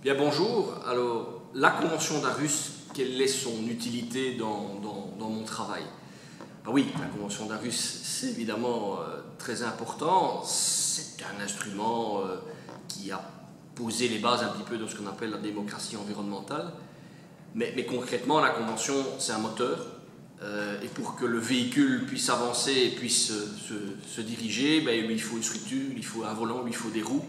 Bien bonjour, alors la Convention d'Aarhus, quelle est son utilité dans mon travail? Ben oui, la Convention d'Aarhus c'est évidemment très important, c'est un instrument qui a posé les bases un petit peu de ce qu'on appelle la démocratie environnementale, mais concrètement la Convention c'est un moteur et pour que le véhicule puisse avancer et puisse se diriger, ben, il faut une structure, il faut un volant, il faut des roues.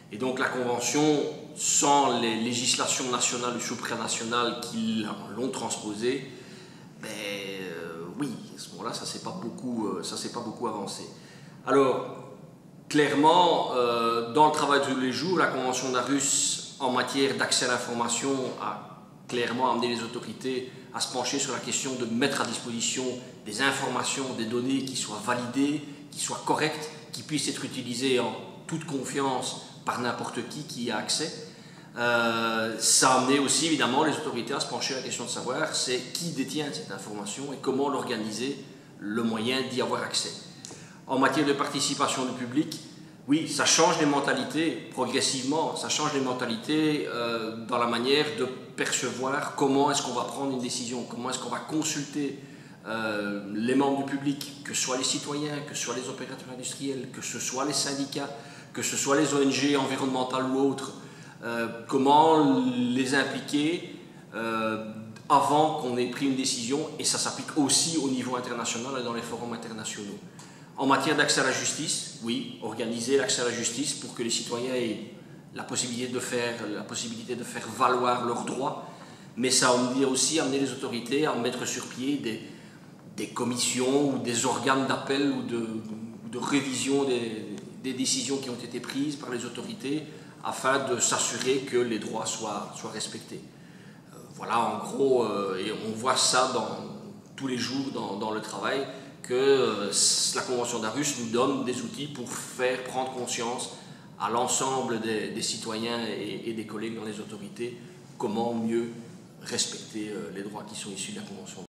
Et donc la Convention, sans les législations nationales ou supranationales qui l'ont transposée, ben, oui, à ce moment-là, ça ne s'est pas beaucoup avancé. Alors, clairement, dans le travail de tous les jours, la Convention d'Aarhus, en matière d'accès à l'information, a clairement amené les autorités à se pencher sur la question de mettre à disposition des informations, des données qui soient validées, qui soient correctes, qui puissent être utilisées en toute confiance par n'importe qui y a accès. Ça a amené aussi évidemment les autorités à se pencher sur la question de savoir c'est qui détient cette information et comment l'organiser, le moyen d'y avoir accès. En matière de participation du public, oui, ça change les mentalités progressivement, ça change les mentalités dans la manière de percevoir comment est-ce qu'on va prendre une décision, comment est-ce qu'on va consulter les membres du public, que ce soit les citoyens, que ce soit les opérateurs industriels, que ce soit les syndicats, que ce soit les ONG environnementales ou autres, comment les impliquer avant qu'on ait pris une décision, et ça s'applique aussi au niveau international et dans les forums internationaux. En matière d'accès à la justice, oui, organiser l'accès à la justice pour que les citoyens aient la possibilité de faire valoir leurs droits, mais ça veut dire aussi amener les autorités à mettre sur pied des commissions ou des organes d'appel ou de révision des décisions qui ont été prises par les autorités afin de s'assurer que les droits soient respectés. Voilà en gros, et on voit ça tous les jours dans le travail, que la Convention d'Aarhus nous donne des outils pour faire prendre conscience à l'ensemble des citoyens et des collègues dans les autorités comment mieux respecter les droits qui sont issus de la Convention.